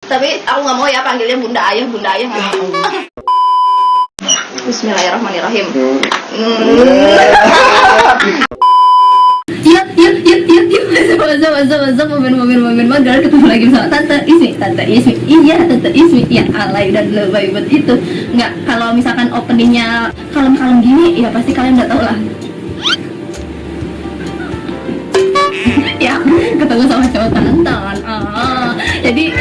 Tapi aku nggak mau ya panggilnya Bunda Ayah nggak mau. Bismillahirrahmanirrahim. Iya, momen magar ketemu lagi sama Tante Ismi. Iya, Tante Ismi yang alay dan lebay buat itu. Nggak, kalau misalkan openingnya kalem-kalem gini, ya pasti kalian udah tau lah. Ya, ketemu sama cowok Tantan. Jadi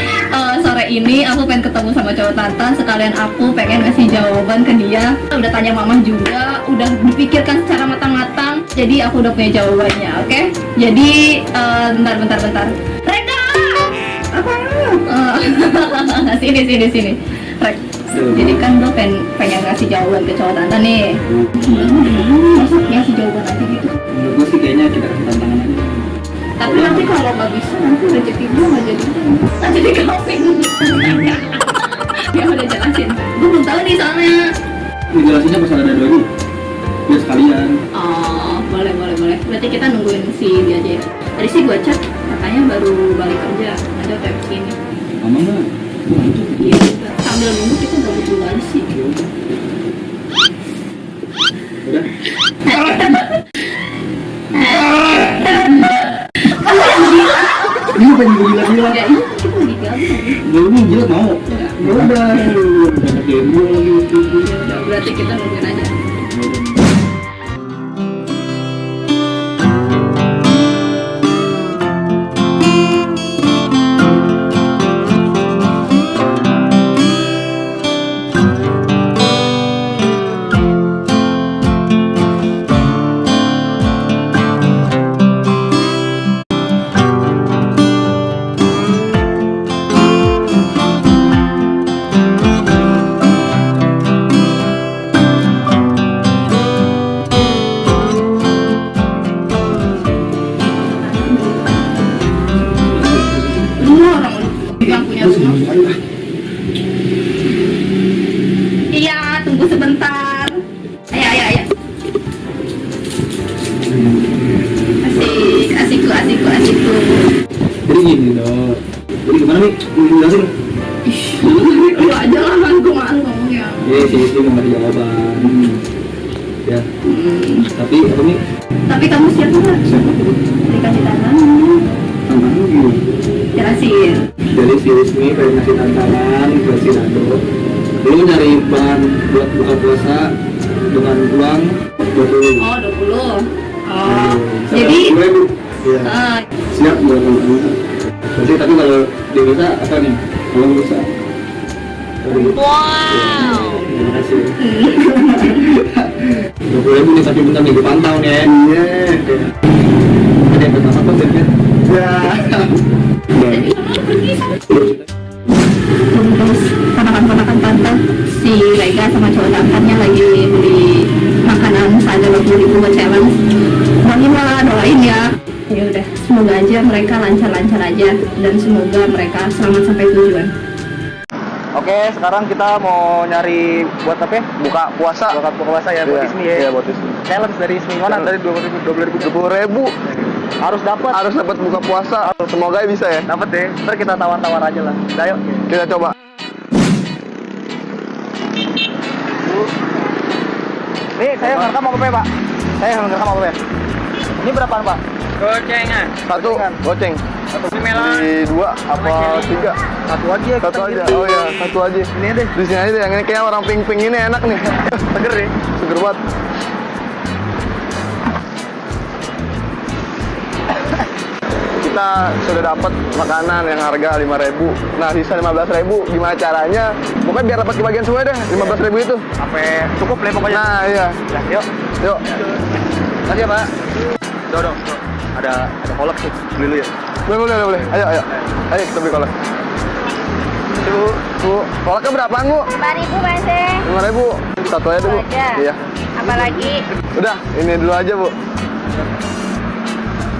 sore ini aku pengen ketemu sama cowok Tantan. Sekalian aku pengen ngasih jawaban ke dia. Udah tanya mama juga, udah dipikirkan secara matang-matang. Jadi aku udah punya jawabannya, oke? Jadi bentar. Reda! Apa? Sini. Rek. Jadi kan gue pengen ngasih jawaban ke cowok Tantan nih. Masa ngasih jawaban aja gitu? Menurut gue sih kayaknya kita kasih tantangan aja. Tapi nanti kalau nggak bisa, nanti rezeki gue nggak jadi kawin. Ya udah jelasin. Gue belum tahu nih soalnya. Jelasinnya pas ada dua biar sekalian. Oh, boleh. Berarti kita nungguin si dia aja ya. Tadi sih gue chat, katanya baru balik kerja. Ada tips ini. Aman nggak? Iya. Sambil nunggu kita gabut dulu aja sih. Udah. Ini pengen gila-gila. Ya iya, kita lagi gabut. Belum jilat mau. Ya udah. Demo lagi. Ya udah, berarti kita nungguin aja. Iya, tunggu sebentar. Ayo. Asik. Jadi gini dong. Jadi gimana nih? Jelasin. Lu aja lah manggung ya. Iya sih, itu nggak ada jawaban. Ya. Tapi apa nih? Tapi kamu siap nggak? Dikasih tantangan. Tantangan gimana? Jelasin. Jadi si Rizmi pengen ngasih tantangan ke si Nado. Lu nyari bahan buat buka puasa dengan uang 20. Oh, 20. Oh, jadi 20.000. Iya. Siap 20.000. Jadi tapi kalau dia bisa apa nih? Kalau bisa. wow. Terima kasih. 20.000 nih, tapi bentar nih gue pantau nih ya. Iya. Ada yang pertama apa sih? Ya. Jadi kamu pergi sama terus ponakan tante si Lega sama cowok tantannya lagi beli makanan saja 20.000 buat challenge. Doain ya. Ya udah, semoga aja mereka lancar-lancar aja dan semoga mereka selamat sampai tujuan. Oke, sekarang kita mau nyari buat apa? Buka puasa ya buat Ismi ya. Iya, buat Ismi. Challenge dari Ismi mana? Dari 20.000. Harus dapat buka puasa. Semoga bisa ya. Dapat deh. Ntar kita tawar-tawar aja lah. Ayo. Kita coba. Nih, saya ngerekam mau Pak. Ini berapaan, Pak? Gocengan. Satu goceng. Ini melon. Di 2 apa 3? Satu aja. Satu aja. Oh ya, satu aja. Ini deh. Di sini aja deh. Yang ini kayak orang pink-pink ini enak nih. Seger nih. Seger banget. Kita sudah dapat makanan yang harga 5.000. Nah, sisa 15.000. Gimana caranya? Pokoknya biar dapat kebagian semua deh 15.000 itu. Sampai cukup lah pokoknya. Nah, iya. Nah, yuk. Makasih ya, Pak. Dong. Ada kolak tuh. Beli dulu ya. Boleh. Ayo. Ayo kita beli kolak. Bu, kolaknya berapaan, Bu? 5.000 Mas. 5.000. Satu aja deh, Bu. Aja. Iya. Apalagi? Udah, ini dulu aja, Bu.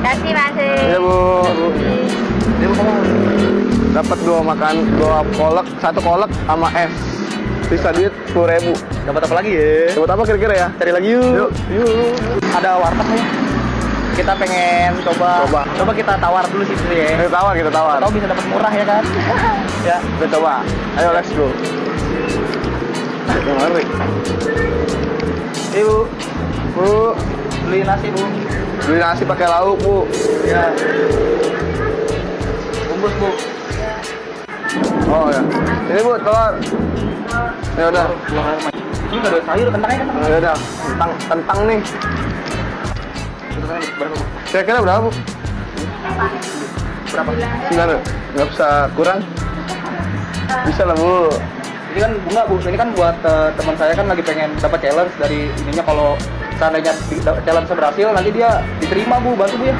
Kasih Mas. Iya, Bu. Ini mau Dapat 2 kolak, 1 kolak sama es. Sisa duit 10.000. dapat apa lagi ya? Dapat apa kira-kira ya? Cari lagi yuk. Yuk. Ada warteg nih. kita pengen coba kita tawar dulu sih dulu ya. Kita tawar. Tahu bisa dapat murah ya kan? Ya, Kita coba. Ayo let's go. Mari. Ibu, Bu, beli nasi Bu. beli nasi pakai lauk, Bu. Ya. Bungkus Bu. Oh ya. Ini Bu, telur. Ya udah. Ini nggak ada sayur, kentangnya kan? Ya udah. Kentang nih. Berapa Bu? Kira-kira berapa, Bu? Berapa? 9. Nggak bisa kurang. Bisa lah, Bu. Ini kan bunga Bu, ini kan buat teman saya kan lagi pengen dapat challenge dari ininya, kalau seandainya challenge berhasil nanti dia diterima Bu, bantu Bu ya.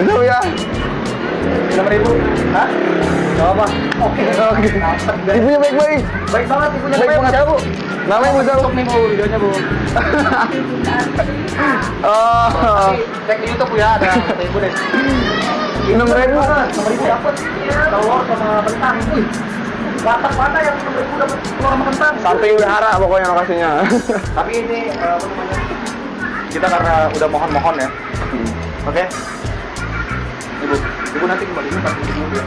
Bisa, Bu ya. 6.000. Hah? Gak apa? Oke. Ibunya baik-baik. Baik banget ibunya. Baik Namanya banget. Bu. Namanya Bu siapa? YouTube nih Bu, videonya Bu. Oh. Nanti cek di YouTube Bu ya, ada ibu deh. 6.000. 6.000 dapat telur sama kentang. Wih. Warteg mana yang 6.000 dapat telur sama kentang? Sampai udara pokoknya lokasinya. Tapi ini apa namanya? Kita karena udah mohon-mohon ya. Oke. Ibu nanti kembalinya pas di mobil.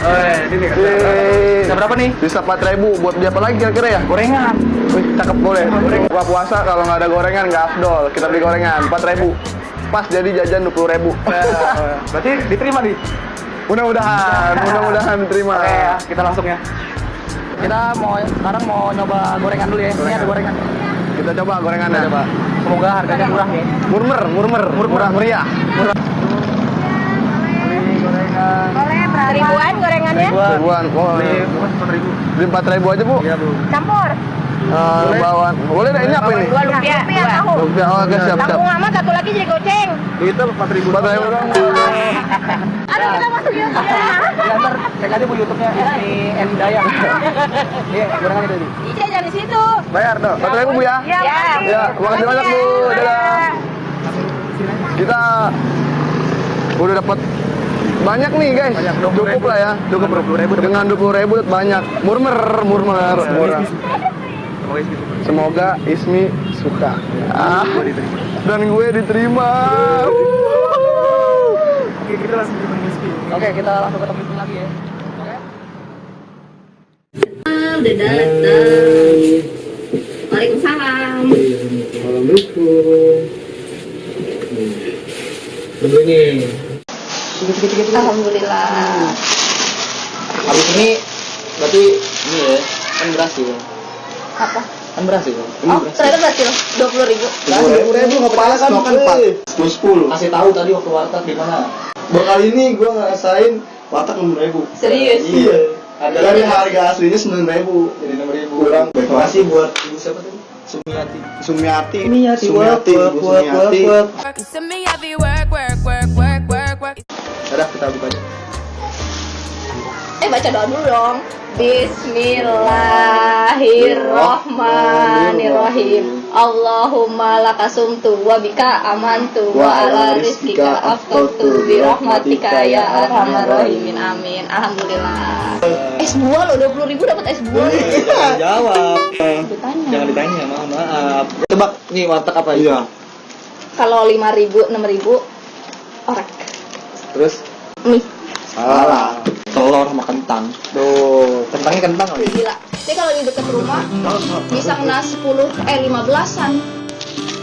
Ini Yeay. berapa nih? Bisa 4.000 buat beli apa lagi kira-kira ya? Gorengan. Wih, cakep boleh. Buka puasa kalau nggak ada gorengan nggak afdol. Kita beli gorengan 4.000. Pas jadi jajan 20.000. Berarti diterima nih. Mudah-mudahan diterima. Oke ya, kita langsung ya. Kita sekarang mau nyoba gorengan dulu ya. Ini ada gorengan. Kita coba gorengannya. Coba. Semoga harganya murah ya. Murah meriah. Beli gorengan. Ribuan gorengannya? Ribuan. Oh, Beli 4.000. beli 4.000 aja, Bu. Iya Bu. Campur. Bawaan. Boleh nggak? Ini apa ini? 2 rupiah. Tahu. Rupiah. Oh, oke, siap. Tanggung amat, satu lagi jadi goceng. Itu 4.000. 4.000 dong. Aduh, kita masuk YouTube ya. Ya, ntar cek aja Bu YouTube-nya ini Endaya. Iya, gorengannya tadi. Ica jangan di situ. Bayar dong. 4.000, Bu ya. Ya. Ya, makasih banyak, Bu. Dadah. Kita udah dapat banyak nih, guys. Cukup lah ya. Cukup 20.000. dengan 20.000 banyak. Murah. Semoga Ismi suka. Dan gue diterima. Oke, kita langsung ketemu Ismi. Oke, kita langsung ketemu Ismi lagi ya. Oke. Udah datang. Waalaikumsalam. Tunggu ini. Alhamdulillah. Habis ini berarti ini ya, kan berhasil. Apa? Kan berhasil. Oh, ternyata berhasil. 20.000. 20.000 kepala kan makan 4. 10. Kasih tahu tadi waktu warteg di mana? Kali ini gue ngerasain warteg 6.000. Serius? Iya. Dari harga aslinya 9.000 jadi 6.000. Kurang. Terima kasih buat ibu siapa tadi? Sumiati. Udah kita buka aja. Baca doa dulu dong. Bismillahirrahmanirrahim. Allahumma lakasumtu wa bika amantu wa ala rizkika afqatu bi rahmatika ya arhamar rahimin. Amin. Alhamdulillah. S2 loh, 20.000 dapat S2. Jangan jawab. Ditanya. Jangan ditanya, maaf. Tebak nih warteg apa itu? Iya. Kalau 5.000, 6.000 orek. Terus Mie. salah. Telur sama kentang. Tuh, kentangnya kentang kali. Gila. Jadi kalau di dekat rumah bisa kena 15-an.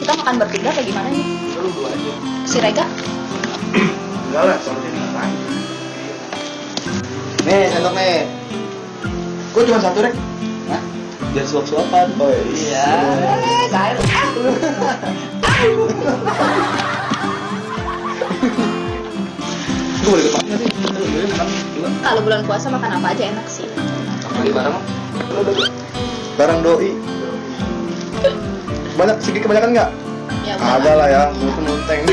Kita makan bertiga kayak gimana nih? Lu dua aja. Si Rega? Enggak lah, soalnya ngapain. Nih, sendok nih. Gua cuma satu, Rek. Hah? Biar suap-suapan. Oh iya. Saya. Gua boleh makan sih. Kalau bulan puasa makan apa aja enak sih. Bagi barang. Barang doi. Banyak sedikit kebanyakan nggak? Ya Ada lah ya, munteng.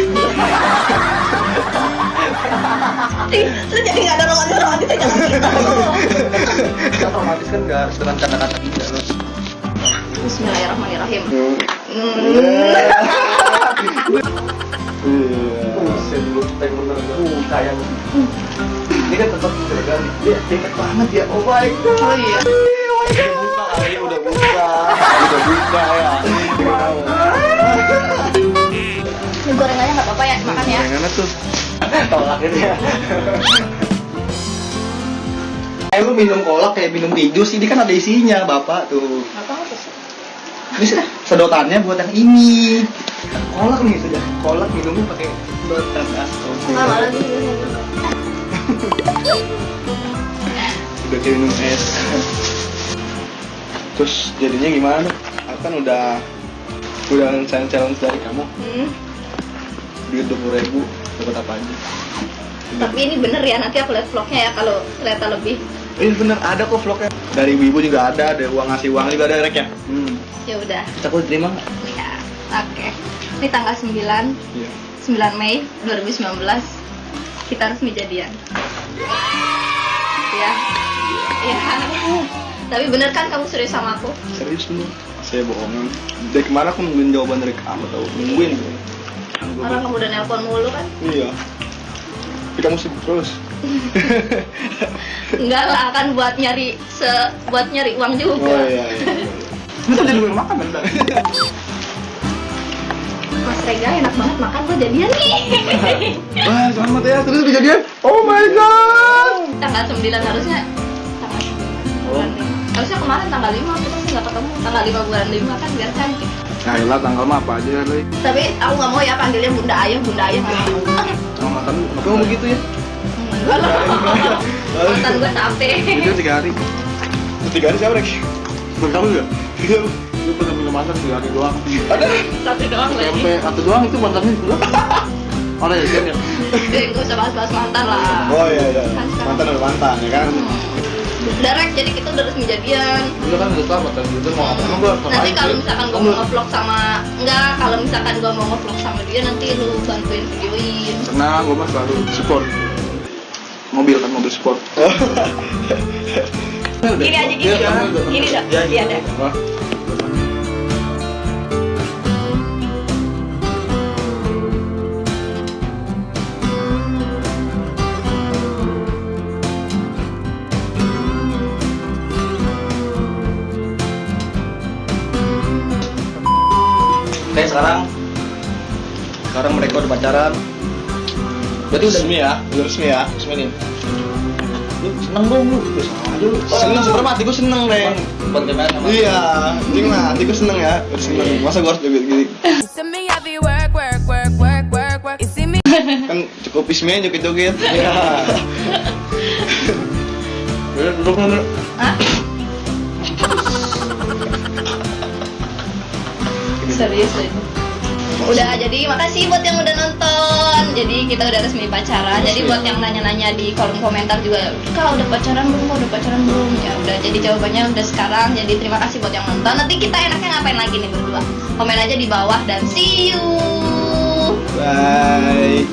Lu jadi nggak ada romantis aja lagi. Kita romantis kan nggak harus dengan kata-kata indah loh. Bismillahirrahmanirrahim. Buset lu teng bener kayak ini kan tetap tergali. Dia dekat banget ya. Oh my god. Oh iya. Oh my god. Ini udah buka ya. Ini gorengannya nggak apa-apa ya, makan ya. Yang mana tuh? Tolak itu ya. Lu minum kolak kayak minum tidur sih, ini kan ada isinya bapak tuh. Apa sih? Ini sedotannya buat yang ini. Kolak nih sudah. Kolak minumnya pakai sedotan Nggak malah astaga. dulu. Udah kayak minum es. Terus jadinya gimana? Aku kan udah challenge dari kamu. Duit 20.000 dapat apa aja? Tapi ini bener ya, nanti aku lihat vlognya ya kalau ternyata lebih. Bener, ada kok vlognya. Dari ibu juga ada uang ngasih uang juga ada Rek ya. Ya udah. Aku diterima nggak? Ya, oke. Ini tanggal 9 Iya. 9 Mei 2019 kita resmi jadian. Ya. Ya. Tapi bener kan kamu serius sama aku? Serius lu? Saya bohongan. Dari kemarin aku nungguin jawaban dari kamu tau. Nungguin. Orang kamu udah nelpon mulu kan? Iya. Tapi kamu sibuk terus. Enggak lah, kan buat nyari uang juga. Oh iya. Lu tuh jadi belum makan bentar. Mas Rega enak banget makan, gua jadian nih. Wah, selamat ya. Terus kejadian. Oh my god. Tanggal 9 harusnya tanggal 9 bulan 5. Harusnya kemarin tanggal 5 kita sih nggak ketemu. Tanggal 5 bulan 5 kan biar cantik. Nah, iyalah tanggal mah apa aja Lei. Tapi aku nggak mau ya panggilnya Bunda Ayah nggak mau. Sama mantan lu, kenapa kamu begitu ya? Enggak lah. Mantan gue capek. Itu 3 hari. 3 hari siapa Rek? Bukan kamu juga? Iya. Lu pernah punya mantan 3 hari doang. Ada. Satu doang lagi. Sampai satu doang itu mantannya dulu. Ada ya kan ya? Gak usah bahas-bahas mantan lah. Oh iya. Kan sekarang. Mantan ada mantan ya kan? Udah Rek, jadi kita udah resmi jadian. Udah kan udah tahu mantan itu mau apa? Emang gua Nanti kalau misalkan gue mau nge-vlog sama kalau misalkan gue mau nge-vlog sama dia nanti lu bantuin videoin. Tenang, gua mah selalu support. Mobil kan mobil sport. Gini aja gini. Gini dah. Iya deh. Wah. Oke, sekarang mereka udah pacaran. Berarti udah resmi ya? Udah resmi ya? Resmi nih. Lu seneng dong lu. Udah sama aja lu. Seneng sebenarnya hati gua seneng, Reng. Buat gimana sama? Iya, anjing lah, hati gua seneng ya. Seneng. Masa gua harus joget gini? To me, I be work. You see me? Kan cukup isminya joget-joget. Iya. Udah duduk dulu. Hah? Serius itu. Udah, jadi makasih buat yang udah nonton. Jadi kita udah resmi pacaran. Jadi buat yang nanya-nanya di kolom komentar juga, Kak udah pacaran belum? Ya udah, jadi jawabannya udah sekarang. Jadi terima kasih buat yang nonton. Nanti kita enaknya ngapain lagi nih berdua? Komen aja di bawah dan see you. Bye.